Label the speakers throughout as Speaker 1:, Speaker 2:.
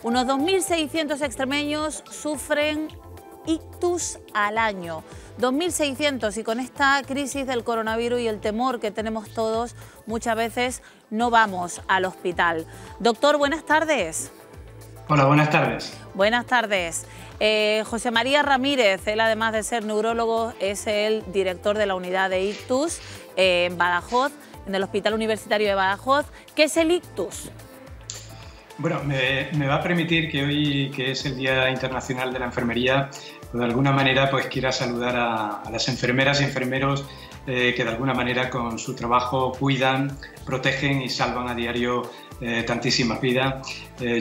Speaker 1: Unos 2.600 extremeños sufren ictus al año. 2.600, y con esta crisis del coronavirus y el temor que tenemos todos, muchas veces no vamos al hospital. Doctor, buenas tardes.
Speaker 2: Hola, buenas tardes.
Speaker 1: Buenas tardes. José María Ramírez, él además de ser neurólogo es el director de la unidad de ictus en Badajoz, en el Hospital Universitario de Badajoz. ¿Qué es el ictus?
Speaker 2: Bueno, me va a permitir que hoy, que es el Día Internacional de la Enfermería, pues de alguna manera pues quiera saludar a las enfermeras y enfermeros que de alguna manera con su trabajo cuidan, protegen y salvan a diario tantísimas vidas.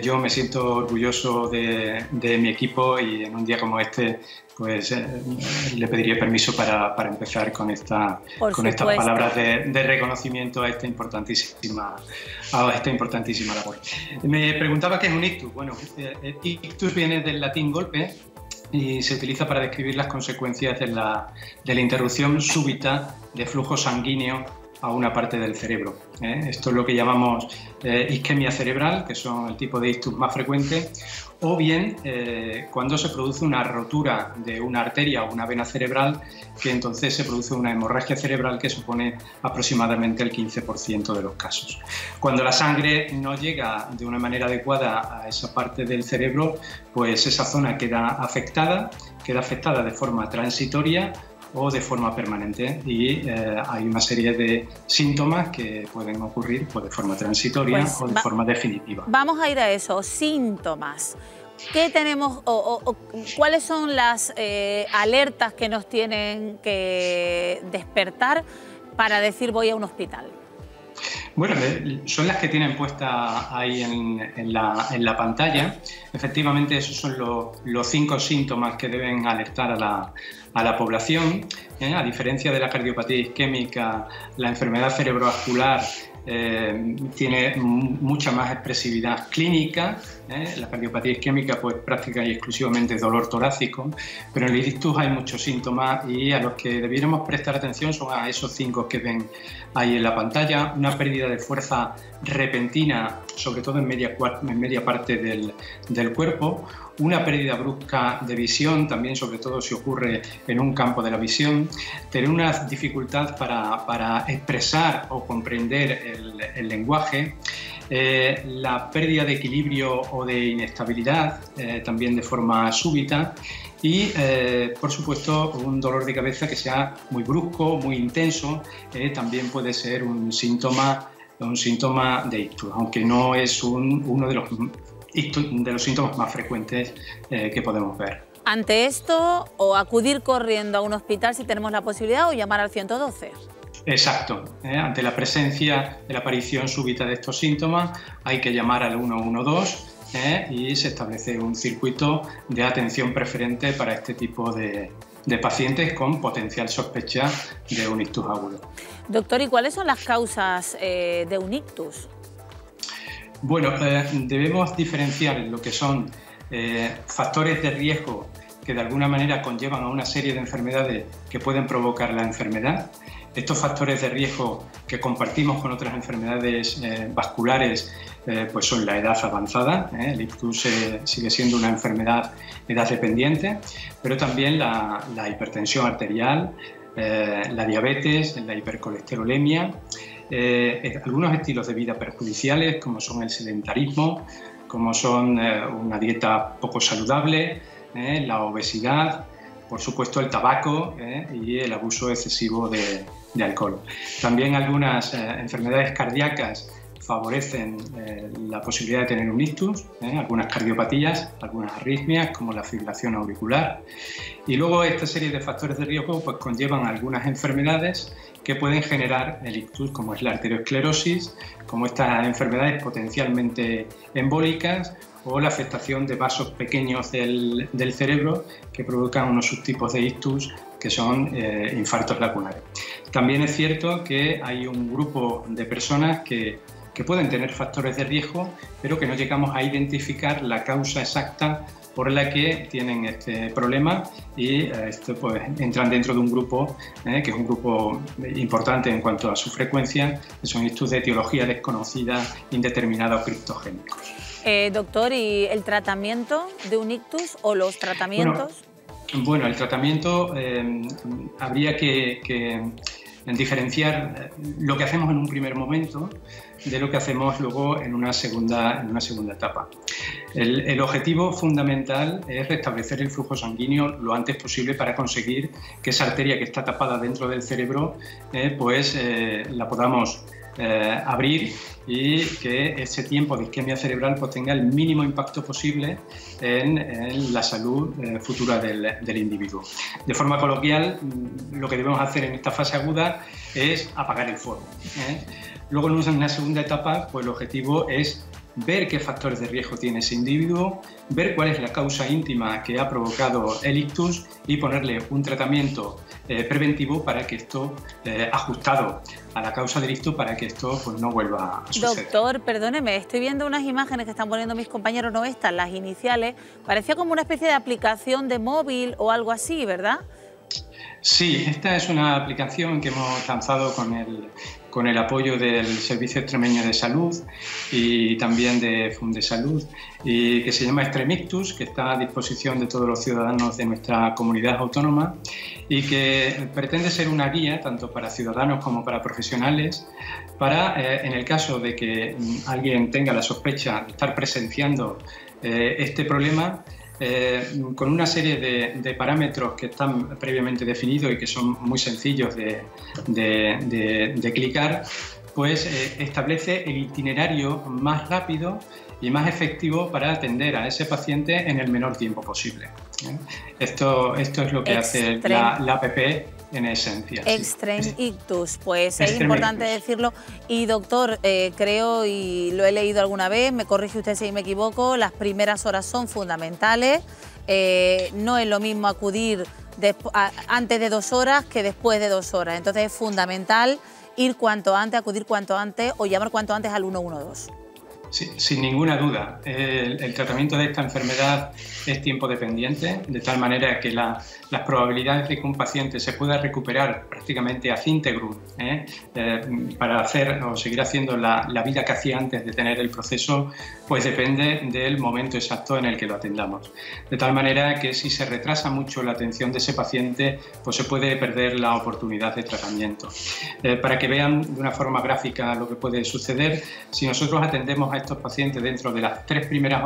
Speaker 2: Yo me siento orgulloso de mi equipo y en un día como este pues le pediría permiso para empezar con estas palabras de reconocimiento a esta importantísima labor. Me preguntaba qué es un ictus. Bueno, ictus viene del latín golpe y se utiliza para describir las consecuencias de la interrupción súbita de flujo sanguíneo a una parte del cerebro. Esto es lo que llamamos isquemia cerebral, que son el tipo de ictus más frecuente, o bien cuando se produce una rotura de una arteria o una vena cerebral, que entonces se produce una hemorragia cerebral que supone aproximadamente el 15% de los casos. Cuando la sangre no llega de una manera adecuada a esa parte del cerebro, pues esa zona queda afectada de forma transitoria o de forma permanente, y hay una serie de síntomas que pueden ocurrir pues, de forma transitoria o de forma definitiva.
Speaker 1: Vamos a ir a eso, síntomas. ¿Qué tenemos o cuáles son las alertas que nos tienen que despertar para decir voy a un hospital?
Speaker 2: Bueno, son las que tienen puesta ahí en la pantalla. Efectivamente, esos son los 5 síntomas que deben alertar a la población. A diferencia de la cardiopatía isquémica, la enfermedad cerebrovascular tiene mucha más expresividad clínica. La cardiopatía isquémica pues práctica y exclusivamente dolor torácico, pero en el ictus hay muchos síntomas y a los que debiéramos prestar atención son a esos 5 que ven ahí en la pantalla. Una pérdida de fuerza repentina, sobre todo en media parte del cuerpo, una pérdida brusca de visión, también sobre todo si ocurre en un campo de la visión, tener una dificultad para expresar o comprender el lenguaje, la pérdida de equilibrio o de inestabilidad, también de forma súbita, y por supuesto un dolor de cabeza que sea muy brusco, muy intenso, también puede ser un síntoma de ictus, aunque no es uno de los síntomas más frecuentes que podemos ver.
Speaker 1: Ante esto, o acudir corriendo a un hospital si tenemos la posibilidad, o llamar al 112.
Speaker 2: Exacto. Ante la presencia de la aparición súbita de estos síntomas, hay que llamar al 112 y se establece un circuito de atención preferente para este tipo de pacientes con potencial sospecha de un ictus agudo.
Speaker 1: Doctor, ¿y cuáles son las causas de un ictus?
Speaker 2: Bueno, debemos diferenciar lo que son factores de riesgo que de alguna manera conllevan a una serie de enfermedades que pueden provocar la enfermedad. Estos factores de riesgo que compartimos con otras enfermedades vasculares pues son la edad avanzada. El ictus sigue siendo una enfermedad edad dependiente, pero también la hipertensión arterial, la diabetes, la hipercolesterolemia, algunos estilos de vida perjudiciales como son el sedentarismo, como son una dieta poco saludable, la obesidad, por supuesto el tabaco y el abuso excesivo de alcohol. También algunas enfermedades cardíacas favorecen la posibilidad de tener un ictus, algunas cardiopatías, algunas arritmias como la fibrilación auricular, y luego esta serie de factores de riesgo pues conllevan algunas enfermedades que pueden generar el ictus, como es la arteriosclerosis, como estas enfermedades potencialmente embólicas, o la afectación de vasos pequeños del cerebro que provocan unos subtipos de ictus que son infartos lacunares. También es cierto que hay un grupo de personas que pueden tener factores de riesgo, pero que no llegamos a identificar la causa exacta por la que tienen este problema, y esto pues entran dentro de un grupo que es un grupo importante en cuanto a su frecuencia, que son ictus de etiología desconocida, indeterminada o criptogénicos.
Speaker 1: Doctor, ¿y el tratamiento de un ictus o los tratamientos?
Speaker 2: Bueno, el tratamiento habría que diferenciar lo que hacemos en un primer momento de lo que hacemos luego en una segunda etapa. El objetivo fundamental es restablecer el flujo sanguíneo lo antes posible para conseguir que esa arteria que está tapada dentro del cerebro la podamos abrir y que ese tiempo de isquemia cerebral pues tenga el mínimo impacto posible en la salud futura del individuo. De forma coloquial, lo que debemos hacer en esta fase aguda es apagar el fuego. Luego, en una segunda etapa, pues el objetivo es ver qué factores de riesgo tiene ese individuo, ver cuál es la causa íntima que ha provocado el ictus y ponerle un tratamiento preventivo para que esto, ajustado a la causa del ictus, para que esto pues, no vuelva a suceder.
Speaker 1: Doctor, perdóneme, estoy viendo unas imágenes que están poniendo mis compañeros, no estas, las iniciales. Parecía como una especie de aplicación de móvil o algo así, ¿verdad?
Speaker 2: Sí, esta es una aplicación que hemos lanzado con el apoyo del Servicio Extremeño de Salud y también de Fundesalud, y que se llama Extremictus, que está a disposición de todos los ciudadanos de nuestra comunidad autónoma y que pretende ser una guía tanto para ciudadanos como para profesionales para, en el caso de que alguien tenga la sospecha de estar presenciando este problema, con una serie de parámetros que están previamente definidos y que son muy sencillos de clicar, pues establece el itinerario más rápido y más efectivo para atender a ese paciente en el menor tiempo posible. Esto es lo que hace la app en esencia.
Speaker 1: Extremictus, pues es importante decirlo. Y doctor, creo, y lo he leído alguna vez, me corrige usted si me equivoco, las primeras horas son fundamentales. No es lo mismo acudir antes de 2 horas que después de 2 horas. Entonces es fundamental ir cuanto antes, acudir cuanto antes o llamar cuanto antes al 112.
Speaker 2: Sí, sin ninguna duda. El tratamiento de esta enfermedad es tiempo dependiente, de tal manera que las probabilidades de que un paciente se pueda recuperar prácticamente ad integrum para hacer o seguir haciendo la vida que hacía antes de tener el proceso, pues depende del momento exacto en el que lo atendamos. De tal manera que si se retrasa mucho la atención de ese paciente, pues se puede perder la oportunidad de tratamiento. Para que vean de una forma gráfica lo que puede suceder, si nosotros atendemos a estos pacientes dentro de las 3 primeras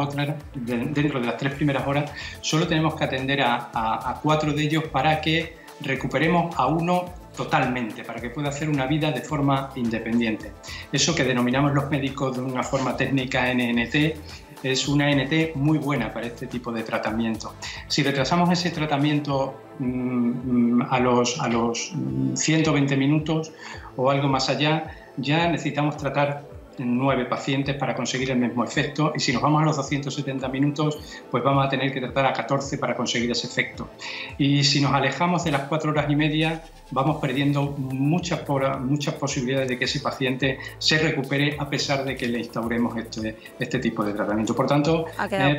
Speaker 2: horas, solo tenemos que atender a 4 de ellos para que recuperemos a uno totalmente, para que pueda hacer una vida de forma independiente. Eso que denominamos los médicos de una forma técnica NNT, es una NT muy buena para este tipo de tratamiento. Si retrasamos ese tratamiento a los 120 minutos o algo más allá, ya necesitamos tratar 9 pacientes para conseguir el mismo efecto, y si nos vamos a los 270 minutos, pues vamos a tener que tratar a 14 para conseguir ese efecto. Y si nos alejamos de las 4 horas y media, vamos perdiendo muchas posibilidades de que ese paciente se recupere a pesar de que le instauremos este tipo de tratamiento. Por tanto,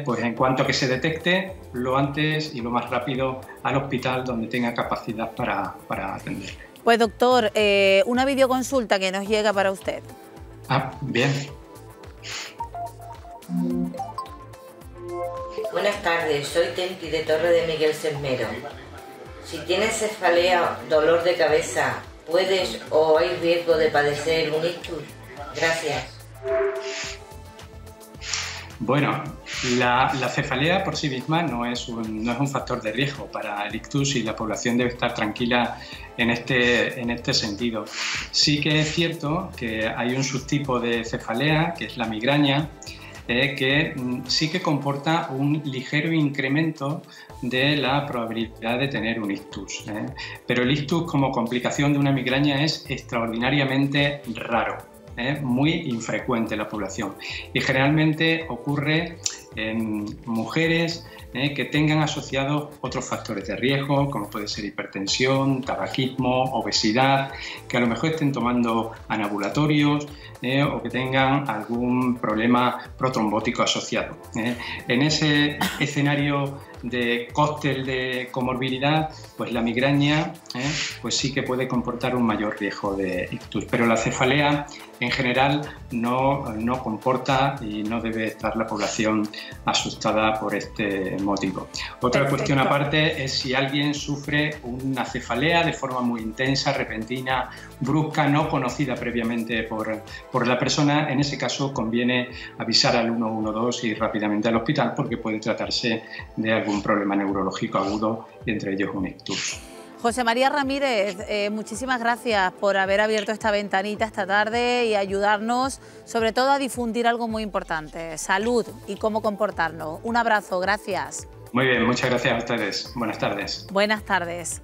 Speaker 2: pues en cuanto que se detecte, lo antes y lo más rápido al hospital donde tenga capacidad para atender.
Speaker 1: Pues doctor, una videoconsulta que nos llega para usted.
Speaker 2: Bien.
Speaker 3: Buenas tardes, soy Tenti de Torre de Miguel Sesmero. Si tienes cefalea, dolor de cabeza, ¿puedes o hay riesgo de padecer un ictus? Gracias.
Speaker 2: Bueno, la cefalea por sí misma no es un factor de riesgo para el ictus y la población debe estar tranquila en este sentido. Sí que es cierto que hay un subtipo de cefalea, que es la migraña, que sí que comporta un ligero incremento de la probabilidad de tener un ictus. Pero el ictus como complicación de una migraña es extraordinariamente raro. Muy infrecuente en la población y generalmente ocurre en mujeres que tengan asociados otros factores de riesgo, como puede ser hipertensión, tabaquismo, obesidad, que a lo mejor estén tomando anabulatorios o que tengan algún problema protrombótico asociado. En ese escenario de cóctel de comorbilidad, pues la migraña pues sí que puede comportar un mayor riesgo de ictus, pero la cefalea en general no comporta y no debe estar la población asustada por este motivo. Otra cuestión aparte es si alguien sufre una cefalea de forma muy intensa, repentina, brusca, no conocida previamente por la persona. En ese caso conviene avisar al 112 y ir rápidamente al hospital porque puede tratarse de algún problema neurológico agudo y entre ellos un ictus.
Speaker 1: José María Ramírez, muchísimas gracias por haber abierto esta ventanita esta tarde y ayudarnos sobre todo a difundir algo muy importante, salud y cómo comportarnos. Un abrazo, gracias.
Speaker 2: Muy bien, muchas gracias a ustedes. Buenas tardes.
Speaker 1: Buenas tardes.